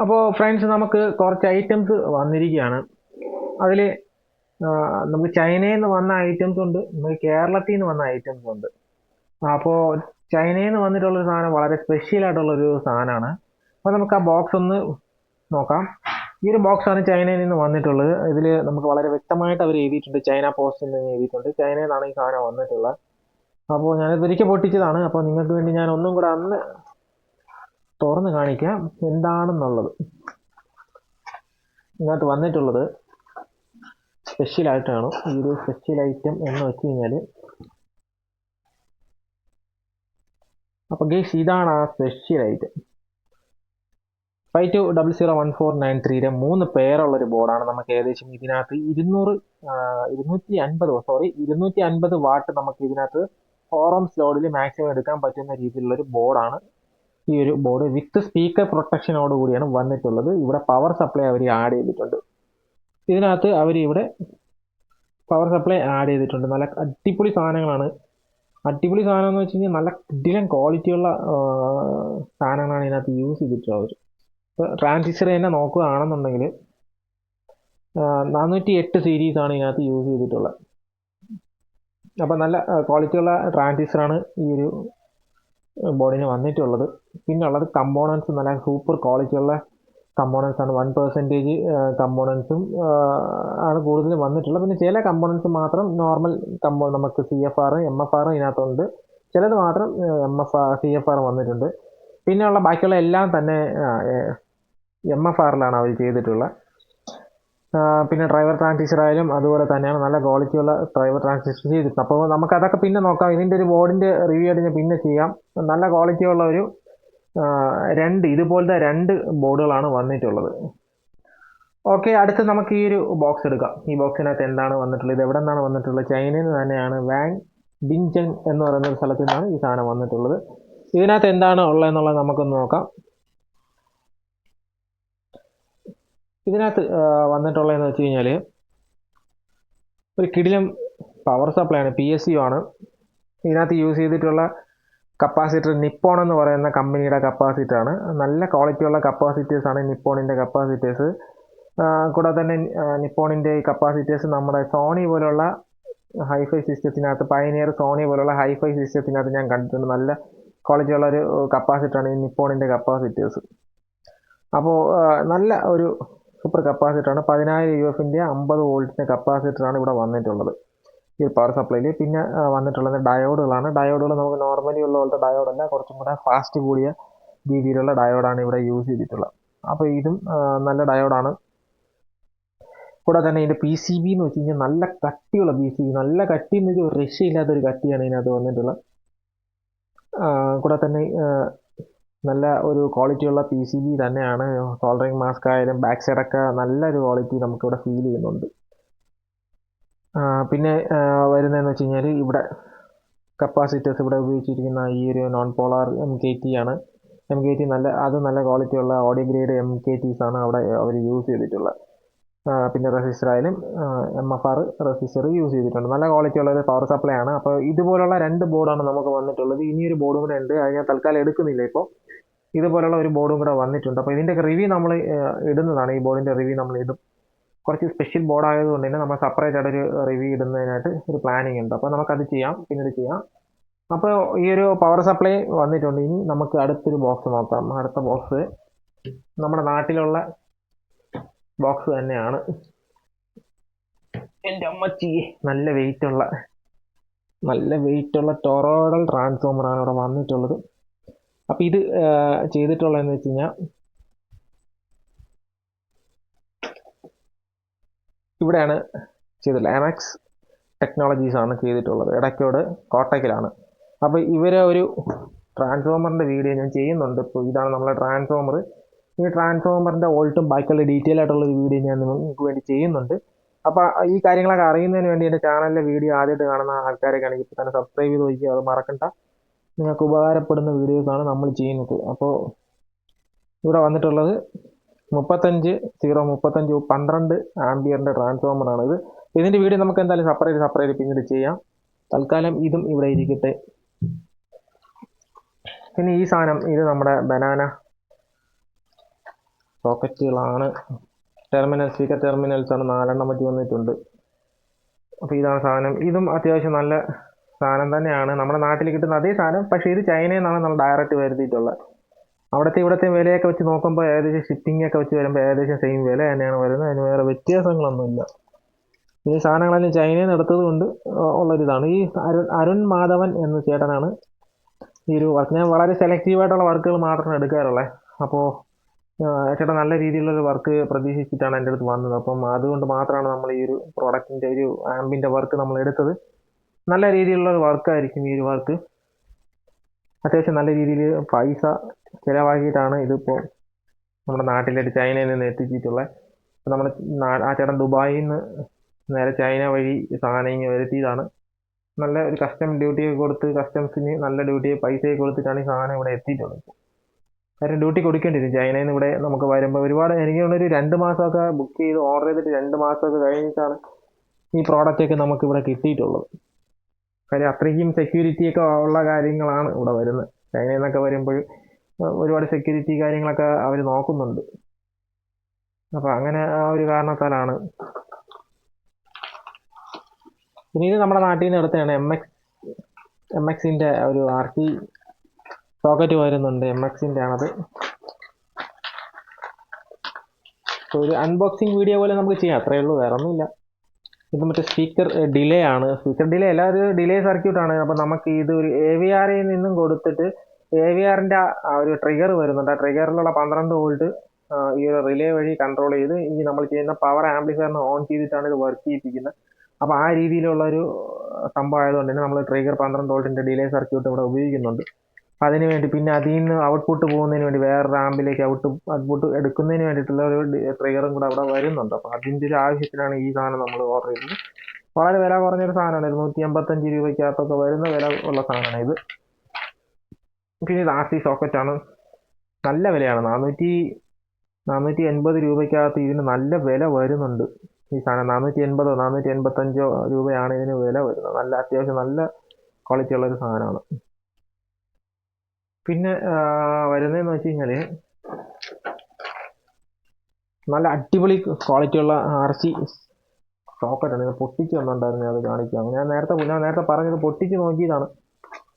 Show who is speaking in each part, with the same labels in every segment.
Speaker 1: അപ്പോൾ ഫ്രണ്ട്സ് നമുക്ക് കുറച്ച് ഐറ്റംസ് വന്നിരിക്കുകയാണ്. അതിൽ നമുക്ക് ചൈനയിൽ നിന്ന് വന്ന ഐറ്റംസ് ഉണ്ട്, നമുക്ക് കേരളത്തിൽ നിന്ന് വന്ന ഐറ്റംസ് ഉണ്ട്. അപ്പോൾ ചൈനയിൽ നിന്ന് വന്നിട്ടുള്ളൊരു സാധനം വളരെ സ്പെഷ്യൽ ആയിട്ടുള്ളൊരു സാധനമാണ്. അപ്പോൾ നമുക്ക് ആ ബോക്സ് ഒന്ന് നോക്കാം. ഈ ഒരു ബോക്സാണ് ചൈനയിൽ നിന്ന് വന്നിട്ടുള്ളത്. ഇതിൽ നമുക്ക് വളരെ വ്യക്തമായിട്ട് അവർ എഴുതിയിട്ടുണ്ട്, ചൈന പോസ്റ്റിൽ നിന്ന് എഴുതിയിട്ടുണ്ട്, ചൈനയിൽ നിന്നാണ് ഈ സാധനം വന്നിട്ടുള്ളത്. അപ്പോൾ ഞാനിത് ഒരിക്കൽ പൊട്ടിച്ചതാണ്. അപ്പോൾ നിങ്ങൾക്ക് വേണ്ടി ഞാൻ ഒന്നും കൂടെ അന്ന് തുറന്ന് കാണിക്കാം എന്താണെന്നുള്ളത്. ഇതിനകത്ത് വന്നിട്ടുള്ളത് സ്പെഷ്യൽ ആയിട്ടാണ്. ഈ ഒരു സ്പെഷ്യൽ ഐറ്റം എന്ന് വെച്ച് കഴിഞ്ഞാൽ, അപ്പോൾ ഗൈസ് ഇതാണ് ആ സ്പെഷ്യൽ ഐറ്റം. 52001493 3 പേരുള്ളൊരു ബോർഡാണ്. നമുക്ക് ഏകദേശം ഇതിനകത്ത് 250 വാട്ട് നമുക്ക് ഇതിനകത്ത് 4 ohms ലോഡിൽ മാക്സിമം എടുക്കാൻ പറ്റുന്ന രീതിയിലുള്ളൊരു ബോർഡാണ് ഈ ഒരു ബോർഡ്. വിത്ത് സ്പീക്കർ പ്രൊട്ടക്ഷനോട് കൂടിയാണ് വന്നിട്ടുള്ളത്. ഇവിടെ പവർ സപ്ലൈ അവർ ആഡ് ചെയ്തിട്ടുണ്ട്. ഇതിനകത്ത് അവർ ഇവിടെ പവർ സപ്ലൈ ആഡ് ചെയ്തിട്ടുണ്ട്. നല്ല അടിപൊളി സാധനങ്ങളാണ്. അടിപൊളി സാധനം എന്ന് വെച്ച് കഴിഞ്ഞാൽ നല്ല കിടിലൻ ക്വാളിറ്റിയുള്ള സാധനങ്ങളാണ് ഇതിനകത്ത് യൂസ് ചെയ്തിട്ടുള്ളത് അവർ. ട്രാൻസിസ്റ്റർ തന്നെ നോക്കുകയാണെന്നുണ്ടെങ്കിൽ 408 സീരീസാണ് ഇതിനകത്ത് യൂസ് ചെയ്തിട്ടുള്ളത്. അപ്പം നല്ല ക്വാളിറ്റിയുള്ള ട്രാൻസിസ്റ്ററാണ് ഈ ഒരു ബോർഡിന് വന്നിട്ടുള്ളത്. പിന്നെ ഉള്ളത് കമ്പോണൻസ് നല്ല സൂപ്പർ ക്വാളിറ്റിയുള്ള കമ്പോണൻസ് ആണ്. 1% കമ്പോണൻസും ആണ് കൂടുതൽ വന്നിട്ടുള്ളത്. പിന്നെ ചില കമ്പോണൻസ് മാത്രം നോർമൽ നമുക്ക് CFR MFR ഇതിനകത്തുണ്ട്. ചിലത് മാത്രം CFR വന്നിട്ടുണ്ട്. പിന്നെയുള്ള ബാക്കിയുള്ള എല്ലാം തന്നെ MFRലാണ് അവർ ചെയ്തിട്ടുള്ളത്. പിന്നെ ഡ്രൈവർ ട്രാൻസിസ്റ്റർ ആയാലും അതുപോലെ തന്നെയാണ് നല്ല ക്വാളിറ്റിയുള്ള ഡ്രൈവർ ട്രാൻസിസ്റ്റർ ചെയ്തിട്ടുണ്ട്. അപ്പോൾ നമുക്ക് അതൊക്കെ പിന്നെ നോക്കാം. ഇതിൻ്റെ ഒരു ബോർഡിൻ്റെ റിവ്യൂ ആയിട്ട് ഞാൻ പിന്നെ ചെയ്യാം. നല്ല ക്വാളിറ്റിയുള്ള ഒരു ഇതുപോലത്തെ 2 ബോർഡുകളാണ് വന്നിട്ടുള്ളത്. ഓക്കെ, അടുത്ത് നമുക്ക് ഈ ഒരു ബോക്സ് എടുക്കാം. ഈ ബോക്സിനകത്ത് എന്താണ് വന്നിട്ടുള്ളത്, ഇത് എവിടെ നിന്നാണ് വന്നിട്ടുള്ളത്? ചൈനയിൽ നിന്ന് തന്നെയാണ്. വാങ് ബിൻജൻ എന്ന് പറയുന്ന ഒരു സ്ഥലത്തു നിന്നാണ് ഈ സാധനം വന്നിട്ടുള്ളത്. ഇതിനകത്ത് എന്താണ് ഉള്ളതെന്നുള്ളത് നമുക്കൊന്ന് നോക്കാം. ഇതിനകത്ത് വന്നിട്ടുള്ളതെന്ന് വെച്ച് കഴിഞ്ഞാൽ ഒരു കിടിലം പവർ സപ്ലൈ ആണ്. PSU ആണ്. ഇതിനകത്ത് യൂസ് ചെയ്തിട്ടുള്ള കപ്പാസിറ്റർ നിപ്പോൺ എന്ന് പറയുന്ന കമ്പനിയുടെ കപ്പാസിറ്ററാണ്. നല്ല ക്വാളിറ്റിയുള്ള കപ്പാസിറ്റേഴ്സാണ് നിപ്പോണിൻ്റെ കപ്പാസിറ്റേഴ്സ്. കൂടാതെ തന്നെ നിപ്പോണിൻ്റെ ഈ കപ്പാസിറ്റേഴ്സ് നമ്മുടെ സോണി പോലുള്ള ഹൈഫൈ സിസ്റ്റത്തിനകത്ത്, പയനിയർ സോണി പോലുള്ള ഹൈഫൈ സിസ്റ്റത്തിനകത്ത് ഞാൻ കണ്ടിട്ടുണ്ട്. നല്ല ക്വാളിറ്റിയുള്ള ഒരു കപ്പാസിറ്ററാണ് ഈ നിപ്പോണിൻ്റെ കപ്പാസിറ്റേഴ്സ്. അപ്പോൾ നല്ല ഒരു സൂപ്പർ കപ്പാസിറ്ററാണ്. 10000 UFൻ്റെ 50 വോൾട്ടിൻ്റെ കപ്പാസിറ്ററാണ് ഇവിടെ വന്നിട്ടുള്ളത് ഈ ഒരു പവർ സപ്ലൈയിൽ. പിന്നെ വന്നിട്ടുള്ളത് ഡയോഡുകളാണ്. ഡയോഡുകൾ നമുക്ക് നോർമലി ഉള്ള പോലത്തെ ഡയോഡല്ല, കുറച്ചും കൂടെ ഫാസ്റ്റ് കൂടിയ രീതിയിലുള്ള ഡയോഡാണ് ഇവിടെ യൂസ് ചെയ്തിട്ടുള്ളത്. അപ്പോൾ ഇതും നല്ല ഡയോഡാണ്. കൂടെ തന്നെ ഇതിൻ്റെ PCB എന്ന് വെച്ച് കഴിഞ്ഞാൽ നല്ല കട്ടിയുള്ള PCB, നല്ല കട്ടി എന്ന് വെച്ചാൽ ഒരു രക്ഷയില്ലാത്തൊരു കട്ടിയാണ് ഇതിനകത്ത് വന്നിട്ടുള്ളത്. കൂടെ തന്നെ നല്ല ഒരു ക്വാളിറ്റിയുള്ള PCB തന്നെയാണ്. സോൾഡറിങ് മാസ്ക് ആയാലും ബാക്ക് സൈഡൊക്കെ നല്ലൊരു ക്വാളിറ്റി നമുക്കിവിടെ ഫീൽ ചെയ്യുന്നുണ്ട്. പിന്നെ വരുന്നതെന്ന് വെച്ച് കഴിഞ്ഞാൽ ഇവിടെ കപ്പാസിറ്റേഴ്സ് ഇവിടെ ഉപയോഗിച്ചിരിക്കുന്ന ഈ ഒരു നോൺ പോളാർ MKT ആണ്. MKT നല്ല ക്വാളിറ്റിയുള്ള ഓഡിയോ ഗ്രേഡ് MKTs ആണ് അവിടെ അവർ യൂസ് ചെയ്തിട്ടുള്ളത്. പിന്നെ റെസിസ്റ്റർ ആയാലും MFR റെസിസ്റ്റർ യൂസ് ചെയ്തിട്ടുണ്ട്. നല്ല ക്വാളിറ്റിയുള്ള ഒരു പവർ സപ്ലൈ ആണ്. അപ്പോൾ ഇതുപോലുള്ള 2 ബോർഡാണ് നമുക്ക് വന്നിട്ടുള്ളത്. ഇനിയൊരു ബോർഡും കൂടെ ഉണ്ട്, അത് ഞാൻ തൽക്കാലം എടുക്കുന്നില്ല. ഇപ്പോൾ ഇതുപോലുള്ള ഒരു ബോർഡും കൂടെ വന്നിട്ടുണ്ട്. അപ്പോൾ ഇതിൻ്റെ റിവ്യൂ നമ്മൾ ഇടുന്നതാണ്. ഈ ബോർഡിൻ്റെ റിവ്യൂ നമ്മൾ ഇടും. കുറച്ച് സ്പെഷ്യൽ ബോർഡ് ആയതുകൊണ്ട് തന്നെ നമ്മൾ സെപ്പറേറ്റ് ആയിട്ടൊരു റിവ്യൂ ഇടുന്നതിനായിട്ട് ഒരു പ്ലാനിങ് ഉണ്ട്. അപ്പോൾ നമുക്കത് ചെയ്യാം, പിന്നീട് ചെയ്യാം. അപ്പോൾ ഈ ഒരു പവർ സപ്ലൈ വന്നിട്ടുണ്ട്. ഇനി നമുക്ക് അടുത്തൊരു ബോക്സ് നോക്കാം. അടുത്ത ബോക്സ് നമ്മുടെ നാട്ടിലുള്ള ബോക്സ് തന്നെയാണ്. എൻ്റെ അമ്മച്ചി നല്ല വെയിറ്റുള്ള ടൊറോഡൽ ട്രാൻസ്ഫോമറാണ് ഇവിടെ വന്നിട്ടുള്ളത്. അപ്പോൾ ഇത് ചെയ്തിട്ടുള്ളതെന്ന് വെച്ച് കഴിഞ്ഞാൽ ഇവിടെയാണ് ചെയ്തിട്ടുള്ളത്. എമക്സ് ടെക്നോളജീസ് ആണ് ചെയ്തിട്ടുള്ളത്. ഇടയ്ക്കോട് കോട്ടയ്ക്കലാണ്. അപ്പോൾ ഇവരെ ഒരു ട്രാൻസ്ഫോമറിൻ്റെ വീഡിയോ ഞാൻ ചെയ്യുന്നുണ്ട്. ഇപ്പോൾ ഇതാണ് നമ്മളെ ട്രാൻസ്ഫോമർ. ഈ ട്രാൻസ്ഫോമറിൻ്റെ വോൾട്ടും ബാക്കിയുള്ള ഡീറ്റെയിൽ ആയിട്ടുള്ള ഒരു വീഡിയോ ഞാൻ നിങ്ങൾക്ക് വേണ്ടി ചെയ്യുന്നുണ്ട്. അപ്പോൾ ഈ കാര്യങ്ങളൊക്കെ അറിയുന്നതിന് വേണ്ടി എൻ്റെ ചാനലിലെ വീഡിയോ ആദ്യമായിട്ട് കാണുന്ന ആൾക്കാരൊക്കെ ആണെങ്കിൽ ഇപ്പോൾ തന്നെ സബ്സ്ക്രൈബ് ചെയ്ത് വയ്ക്കുക. അത് മറക്കണ്ട. നിങ്ങൾക്ക് ഉപകാരപ്പെടുന്ന വീഡിയോസാണ് നമ്മൾ ചെയ്യുന്നത്. അപ്പോൾ ഇവിടെ വന്നിട്ടുള്ളത് 12 ആംപിയറിൻ്റെ ട്രാൻസ്ഫോമറാണ് ഇത്. ഇതിൻ്റെ വീഡിയോ നമുക്ക് എന്തായാലും സെപ്പറേറ്റ് പിന്നീട് ചെയ്യാം. തൽക്കാലം ഇതും ഇവിടെ ഇരിക്കട്ടെ. പിന്നെ ഈ സാധനം, ഇത് നമ്മുടെ ബനാന സോക്കറ്റുകളാണ്. സ്പീക്കർ ടെർമിനൽസ് ആണ് 4 മറ്റ് വന്നിട്ടുണ്ട്. അപ്പോൾ ഇതാണ് സാധനം. ഇതും അത്യാവശ്യം നല്ല സാധനം തന്നെയാണ്, നമ്മുടെ നാട്ടിൽ കിട്ടുന്ന അതേ സാധനം. പക്ഷേ ഇത് ചൈനയിൽ നിന്നാണ് നമ്മൾ ഡയറക്റ്റ് വരുത്തിയിട്ടുള്ളത്. ഇവിടുത്തെ വിലയൊക്കെ വെച്ച് നോക്കുമ്പോൾ ഏകദേശം ഷിപ്പിംഗ് ഒക്കെ വെച്ച് വരുമ്പോൾ ഏകദേശം സെയിം വില തന്നെയാണ് വരുന്നത്. അതിന് വേറെ വ്യത്യാസങ്ങളൊന്നുമില്ല. ഈ സാധനങ്ങളെല്ലാം ചൈനയിൽ നിന്ന് എടുത്തത് കൊണ്ട് ഉള്ളൊരിതാണ്. ഈ അരുൺ മാധവൻ എന്ന ചേട്ടനാണ് ഈ ഒരു വർക്ക്. ഞാൻ വളരെ സെലക്റ്റീവായിട്ടുള്ള വർക്കുകൾ മാത്രമേ എടുക്കാറുള്ളത്. അപ്പോൾ ചേട്ടൻ നല്ല രീതിയിലുള്ളൊരു വർക്ക് പ്രതീക്ഷിച്ചിട്ടാണ് എൻ്റെ അടുത്ത് വന്നത്. അപ്പം അതുകൊണ്ട് മാത്രമാണ് നമ്മൾ ഈ ഒരു പ്രോഡക്റ്റിൻ്റെ ഒരു ആമ്പിൻ്റെ വർക്ക് നമ്മൾ എടുത്തത്. നല്ല രീതിയിലുള്ളൊരു വർക്കായിരിക്കും ഈ ഒരു വർക്ക്. അത്യാവശ്യം നല്ല രീതിയിൽ പൈസ ചിലവാക്കിയിട്ടാണ് ഇതിപ്പോൾ നമ്മുടെ നാട്ടിലേക്ക് ചൈനയിൽ നിന്ന് എത്തിച്ചിട്ടുള്ളത്. നമ്മൾ ആ ചേട്ടൻ ദുബായിൽ നിന്ന് നേരെ ചൈന വഴി സാധനം ഇങ്ങനെ വരുത്തിയതാണ്. നല്ല ഒരു കസ്റ്റം ഡ്യൂട്ടിയൊക്കെ കൊടുത്ത്, കസ്റ്റംസിന് നല്ല ഡ്യൂട്ടി പൈസയൊക്കെ കൊടുത്തിട്ടാണ് ഈ സാധനം ഇവിടെ എത്തിയിട്ടുള്ളത്. കാര്യം ഡ്യൂട്ടി കൊടുക്കേണ്ടി വരും. ചൈനയിൽ നിന്ന് ഇവിടെ നമുക്ക് വരുമ്പോൾ ഒരുപാട്, എനിക്ക് തോന്നുന്നൊരു 2 മാസമൊക്കെ ബുക്ക് ചെയ്ത് ഓർഡർ ചെയ്തിട്ട് 2 മാസമൊക്കെ കഴിഞ്ഞിട്ടാണ് ഈ പ്രോഡക്റ്റൊക്കെ നമുക്ക് ഇവിടെ കിട്ടിയിട്ടുള്ളത്. കാര്യം അത്രയ്ക്കും സെക്യൂരിറ്റിയൊക്കെ ഉള്ള കാര്യങ്ങളാണ് ഇവിടെ വരുന്നത്. ചൈനയിൽ നിന്നൊക്കെ വരുമ്പോൾ ഒരുപാട് സെക്യൂരിറ്റി കാര്യങ്ങളൊക്കെ അവർ നോക്കുന്നുണ്ട്. അപ്പോൾ അങ്ങനെ ആ ഒരു കാരണത്താലാണ്. പിന്നെ ഇത് നമ്മുടെ നാട്ടിൽ നിന്ന് എടുത്തതാണ്. എം എക്സിൻ്റെ ഒരു RC സോക്കറ്റ് വരുന്നുണ്ട്. MXൻ്റെ ആണത്. ഒരു അൺബോക്സിങ് വീഡിയോ പോലെ നമുക്ക് ചെയ്യാം, അത്രയേ ഉള്ളൂ, വേറെ ഒന്നുമില്ല. ഇത് മറ്റേ സ്പീക്കർ ഡിലേ ആണ്. സ്പീക്കർ ഡിലേ അല്ല, ഒരു ഡിലേ സർക്യൂട്ടാണ്. അപ്പോൾ നമുക്ക് ഇത് ഒരു AVRയിൽ നിന്നും കൊടുത്തിട്ട് AVRൻ്റെ ആ ഒരു ട്രിഗർ വരുന്നുണ്ട്. ആ ട്രിഗറിലുള്ള 12 വോൾട്ട് ഈ ഒരു റിലേ വഴി കൺട്രോൾ ചെയ്ത് ഈ നമ്മൾ ചെയ്യുന്ന പവർ ആംപ്ലിഫയറിന് ഓൺ ചെയ്തിട്ടാണ് ഇത് വർക്ക് ചെയ്യിപ്പിക്കുന്നത്. അപ്പോൾ ആ രീതിയിലുള്ളൊരു സംഭവം ആയതുകൊണ്ട് തന്നെ നമ്മൾ ട്രിഗർ 12 വോൾട്ടിൻ്റെ ഡിലേ സർക്യൂട്ട് ഇവിടെ ഉപയോഗിക്കുന്നുണ്ട്. അതിന് വേണ്ടി പിന്നെ അതിൽ നിന്ന് ഔട്ട്പുട്ട് പോകുന്നതിന് വേണ്ടി വേറൊരു ആമ്പിലേക്ക് ഔട്ട്പുട്ട് എടുക്കുന്നതിന് വേണ്ടിയിട്ടുള്ള ഒരു ട്രിഗറും കൂടെ അവിടെ വരുന്നുണ്ട്. അപ്പോൾ അതിൻ്റെ ഒരു ആവശ്യത്തിനാണ് ഈ സാധനം നമ്മൾ ഓർഡർ ചെയ്തത്. വളരെ വില കുറഞ്ഞൊരു സാധനമാണ്. 185 രൂപയ്ക്കകത്തൊക്കെ വരുന്ന വില ഉള്ള സാധനമാണ് ഇത്. പിന്നെ ഇത് RC സോക്കറ്റാണ്. നല്ല വിലയാണ്. 480 രൂപയ്ക്കകത്ത് ഇതിന് നല്ല വില വരുന്നുണ്ട്. ഈ സാധനം 480 485 രൂപയാണ് ഇതിന് വില വരുന്നത്. നല്ല അത്യാവശ്യം നല്ല ക്വാളിറ്റി ഉള്ളൊരു സാധനമാണ്. പിന്നെ വരുന്നതെന്ന് വെച്ച് കഴിഞ്ഞാൽ നല്ല അടിപൊളി ക്വാളിറ്റിയുള്ള RC സോക്കറ്റാണ്. ഇത് പൊട്ടിച്ച് വന്നിട്ടുണ്ടായിരുന്നു, അത് കാണിക്കാം. ഞാൻ നേരത്തെ പറഞ്ഞത് പൊട്ടിച്ച് നോക്കിയതാണ്.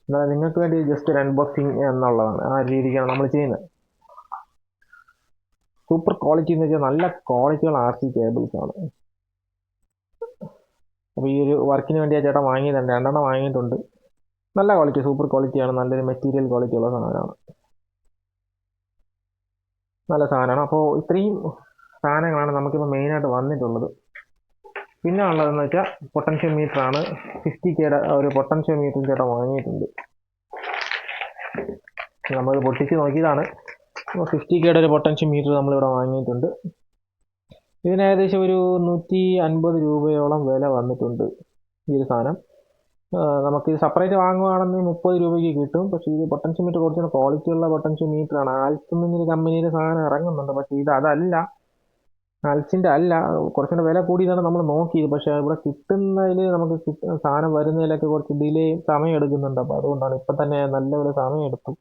Speaker 1: എന്നാൽ നിങ്ങൾക്ക് വേണ്ടി ജസ്റ്റ് ഒരു അൺബോക്സിങ് എന്നുള്ളതാണ്. ആ രീതിക്കാണ് നമ്മൾ ചെയ്യുന്നത്. സൂപ്പർ ക്വാളിറ്റി എന്ന് വെച്ചാൽ നല്ല ക്വാളിറ്റിയുള്ള RC കേബിൾസ് ആണ്. അപ്പോൾ ഈ ഒരു വർക്കിന് വേണ്ടി ആ ചേട്ടൻ വാങ്ങിയതുണ്ട്, 2 എണ്ണം വാങ്ങിയിട്ടുണ്ട്. നല്ല ക്വാളിറ്റി, സൂപ്പർ ക്വാളിറ്റിയാണ്. നല്ലൊരു മെറ്റീരിയൽ ക്വാളിറ്റി ഉള്ള സാധനമാണ്. നല്ല സാധനമാണ്. അപ്പോൾ ഇത്രയും സാധനങ്ങളാണ് നമുക്കിപ്പോൾ മെയിനായിട്ട് വന്നിട്ടുള്ളത്. പിന്നെ ഉള്ളതെന്ന് വെച്ചാൽ പൊട്ടൻഷ്യോ മീറ്ററാണ്. 50Kയുടെ ഒരു പൊട്ടൻഷ്യോ മീറ്റർ ചേട്ടൻ വാങ്ങിയിട്ടുണ്ട്. നമ്മൾ പൊട്ടിച്ച് നോക്കിയതാണ്. 50Kയുടെ ഒരു പൊട്ടൻഷ്യോ മീറ്റർ നമ്മളിവിടെ വാങ്ങിയിട്ടുണ്ട്. ഇതിന് ഏകദേശം ഒരു 150 രൂപയോളം വില വന്നിട്ടുണ്ട് ഈ ഒരു സാധനം. നമുക്ക് സെപ്പറേറ്റ് വാങ്ങുകയാണെങ്കിൽ 30 രൂപയ്ക്ക് കിട്ടും. പക്ഷേ ഇത് പൊട്ടൻഷ്യോ മീറ്റർ കുറച്ചുകൂടെ ക്വാളിറ്റിയുള്ള പൊട്ടൻഷ്യോ മീറ്ററാണ്. ആൽസെന്നൊരു കമ്പനിയുടെ സാധനം ഇറങ്ങുന്നുണ്ട്, പക്ഷേ ഇത് അതല്ല, ആൽസിൻ്റെ അല്ല. കുറച്ചുകൂടെ വില കൂടിയതാണ് നമ്മൾ നോക്കിയത്. പക്ഷേ ഇവിടെ കിട്ടുന്നതിൽ നമുക്ക് സാധനം വരുന്നതിലൊക്കെ കുറച്ച് ഡിലേ സമയം എടുക്കുന്നുണ്ട്. അപ്പോൾ അതുകൊണ്ടാണ് ഇപ്പം തന്നെ നല്ലപോലെ സമയം എടുത്തു.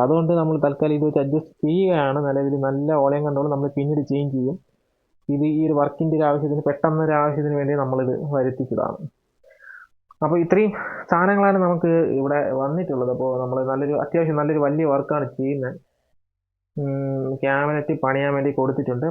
Speaker 1: അതുകൊണ്ട് നമ്മൾ തൽക്കാലം ഇത് വെച്ച് അഡ്ജസ്റ്റ് ചെയ്യുകയാണ്. നിലവിൽ നല്ല ഓളയും കണ്ടോളം നമ്മൾ പിന്നീട് ചേഞ്ച് ചെയ്യും. ഇത് ഈ ഒരു വർക്കിൻ്റെ ഒരു ആവശ്യത്തിന്, പെട്ടെന്നൊരു ആവശ്യത്തിന് വേണ്ടി നമ്മളിത് വരുത്തിച്ചതാണ്. അപ്പോൾ ഇത്രയും സാധനങ്ങളാണ് നമുക്ക് ഇവിടെ വന്നിട്ടുള്ളത്. അപ്പോൾ നമ്മൾ അത്യാവശ്യം നല്ലൊരു വലിയ വർക്കാണ് ചെയ്യുന്നത്. ക്യാബിനറ്റ് പണിയാൻ വേണ്ടി കൊടുത്തിട്ടുണ്ട്.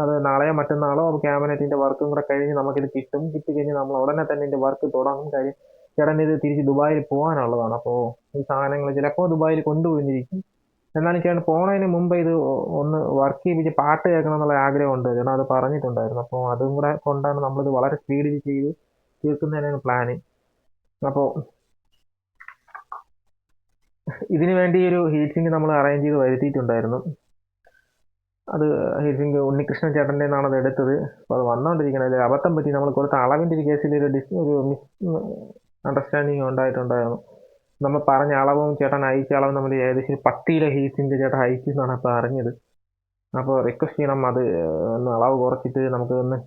Speaker 1: അത് നാളെയോ മറ്റന്നാളോ ക്യാബിനറ്റിൻ്റെ വർക്കും കൂടെ കഴിഞ്ഞ് നമുക്കിത് കിട്ടിക്കഴിഞ്ഞ് നമ്മൾ ഉടനെ തന്നെ ഇതിൻ്റെ വർക്ക് തുടങ്ങും. കാര്യം ചേട്ടൻ ഇത് തിരിച്ച് ദുബായിൽ പോകാനുള്ളതാണ്. അപ്പോൾ ഈ സാധനങ്ങൾ ചിലപ്പോൾ ദുബായിൽ കൊണ്ടുപോയിരിക്കും. എന്നാലും ചേട്ടൻ പോകുന്നതിന് മുമ്പ് ഇത് ഒന്ന് വർക്ക് ചെയ്യിപ്പിച്ച് പാട്ട് കേൾക്കണം എന്നുള്ള ആഗ്രഹമുണ്ട്. ചേട്ടൻ അത് പറഞ്ഞിട്ടുണ്ടായിരുന്നു. അപ്പോൾ അതും കൂടെ കൊണ്ടാണ് നമ്മളിത് വളരെ സ്പീഡിൽ ചെയ്ത് തീർക്കുന്നതിനാണ് പ്ലാന്. അപ്പോൾ ഇതിനു വേണ്ടി ഒരു ഹീറ്റ് സിങ്ക് നമ്മൾ അറേഞ്ച് ചെയ്ത് വരുത്തിയിട്ടുണ്ടായിരുന്നു. അത് ഹീറ്റ് സിങ്ക് ഉണ്ണികൃഷ്ണൻ ചേട്ടൻ്റെ നിന്നാണ് അത് എടുത്തത്. അപ്പോൾ അത് വന്നുകൊണ്ടിരിക്കുന്നത് അബദ്ധം പറ്റി. നമ്മൾ കൊടുത്ത അളവിൻ്റെ ഒരു കേസിൽ ഒരു മിസ് അണ്ടർസ്റ്റാൻഡിങ് ഉണ്ടായിട്ടുണ്ടായിരുന്നു. നമ്മൾ പറഞ്ഞ അളവും ചേട്ടൻ അയച്ച അളവും നമ്മൾ ഏകദേശം 10 കിലോ ഹീറ്റ് സിങ്ക് ചേട്ടൻ അയച്ചു എന്നാണ് അപ്പോൾ അറിഞ്ഞത്. അപ്പോൾ റിക്വസ്റ്റ് ചെയ്യണം, അത് ഒന്ന് അളവ് കുറച്ചിട്ട് നമുക്ക് ഒന്ന്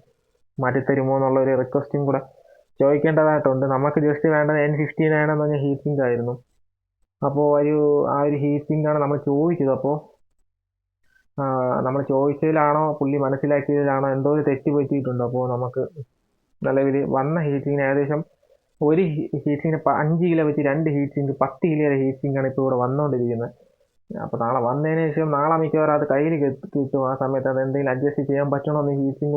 Speaker 1: മാറ്റിത്തരുമോ എന്നുള്ളൊരു റിക്വസ്റ്റും കൂടെ ചോദിക്കേണ്ടതായിട്ടുണ്ട്. നമുക്ക് ജസ്റ്റ് വേണ്ടത് N59 എന്ന് പറഞ്ഞ ഹീറ്റ് സിങ്ക് ആയിരുന്നു. അപ്പോൾ ആ ഒരു ഹീറ്റ് സിങ്കാണ് നമ്മൾ ചോദിച്ചത്. അപ്പോൾ നമ്മൾ ചോദിച്ചതിലാണോ പുള്ളി മനസ്സിലാക്കിയതിലാണോ എന്തോ ഒരു തെറ്റ് പറ്റിയിട്ടുണ്ട്. അപ്പോൾ നമുക്ക് നിലവിൽ വന്ന ഹീറ്റ് സിങ്കിന് ഏകദേശം ഒരു ഹീറ്റ് സിങ്കിന് 5 കിലോ വെച്ച് 2 ഹീറ്റ് സിങ്ക് 10 കിലോയുടെ ഹീറ്റ് സിങ്കാണ് ഇപ്പോൾ ഇവിടെ വന്നുകൊണ്ടിരിക്കുന്നത്. അപ്പോൾ നാളെ വന്നതിന് ശേഷം നാളെ മിക്കവാറും അത് കയ്യിൽ കിട്ടും. ആ സമയത്ത് അത് എന്തെങ്കിലും അഡ്ജസ്റ്റ് ചെയ്യാൻ പറ്റണമെന്ന് ഹീറ്റ് സിങ്ക്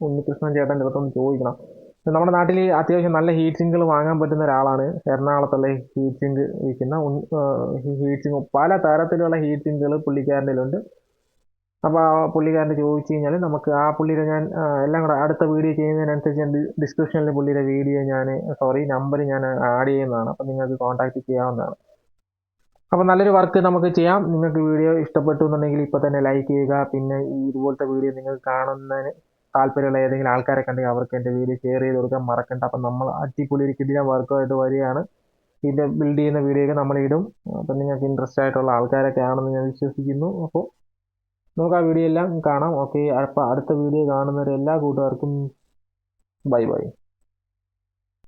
Speaker 1: ഉണ്ണികൃഷ്ണൻ ചേട്ടൻ്റെ അടുത്തൊന്ന് ചോദിക്കണം. നമ്മുടെ നാട്ടിൽ അത്യാവശ്യം നല്ല ഹീറ്റ് സിങ്കുകൾ വാങ്ങാൻ പറ്റുന്ന ഒരാളാണ്. എറണാകുളത്തുള്ള ഹീറ്റ് സിങ്ക് വിൽക്കുന്ന ഹീറ്റ് സിങ്ക് പല തരത്തിലുള്ള ഹീറ്റ് സിങ്കുകൾ പുള്ളിക്കാരൻ്റെ ഉണ്ട്. അപ്പോൾ ആ പുള്ളിക്കാരൻ്റെ ചോദിച്ചു കഴിഞ്ഞാൽ നമുക്ക് ആ പുള്ളിയുടെ ഞാൻ എല്ലാം കൂടെ അടുത്ത വീഡിയോ ചെയ്യുന്നതിനനുസരിച്ച് ഞാൻ ഡിസ്ക്രിപ്ഷനിൽ പുള്ളിയുടെ വീഡിയോ നമ്പർ ഞാൻ ആഡ് ചെയ്യുന്നതാണ്. അപ്പോൾ നിങ്ങൾക്ക് കോൺടാക്റ്റ് ചെയ്യാവുന്നതാണ്. അപ്പോൾ നല്ലൊരു വർക്ക് നമുക്ക് ചെയ്യാം. നിങ്ങൾക്ക് വീഡിയോ ഇഷ്ടപ്പെട്ടു എന്നുണ്ടെങ്കിൽ ഇപ്പോൾ തന്നെ ലൈക്ക് ചെയ്യുക. പിന്നെ ഇതുപോലത്തെ വീഡിയോ നിങ്ങൾക്ക് കാണുന്നതിന് താല്പര്യമുള്ള ഏതെങ്കിലും ആൾക്കാരെ കണ്ടെങ്കിൽ അവർക്ക് എൻ്റെ വീഡിയോ ഷെയർ ചെയ്ത് കൊടുക്കാൻ മറക്കണ്ട. അപ്പം നമ്മൾ അടിപൊളി ഒരു കിടിലൻ വർക്കുമായിട്ട് വരികയാണ്. ഇതിൻ്റെ ബിൽഡ് ചെയ്യുന്ന വീഡിയോ ഒക്കെ നമ്മൾ ഇടും. അപ്പം നിങ്ങൾക്ക് ഇൻട്രസ്റ്റ് ആയിട്ടുള്ള ആൾക്കാരൊക്കെ ആണെന്ന് ഞാൻ വിശ്വസിക്കുന്നു. അപ്പോൾ നമുക്ക് ആ വീഡിയോ എല്ലാം കാണാം. ഓക്കെ, അപ്പോൾ അടുത്ത വീഡിയോ കാണുന്നവരെ എല്ലാ കൂട്ടുകാർക്കും ബൈ ബൈ.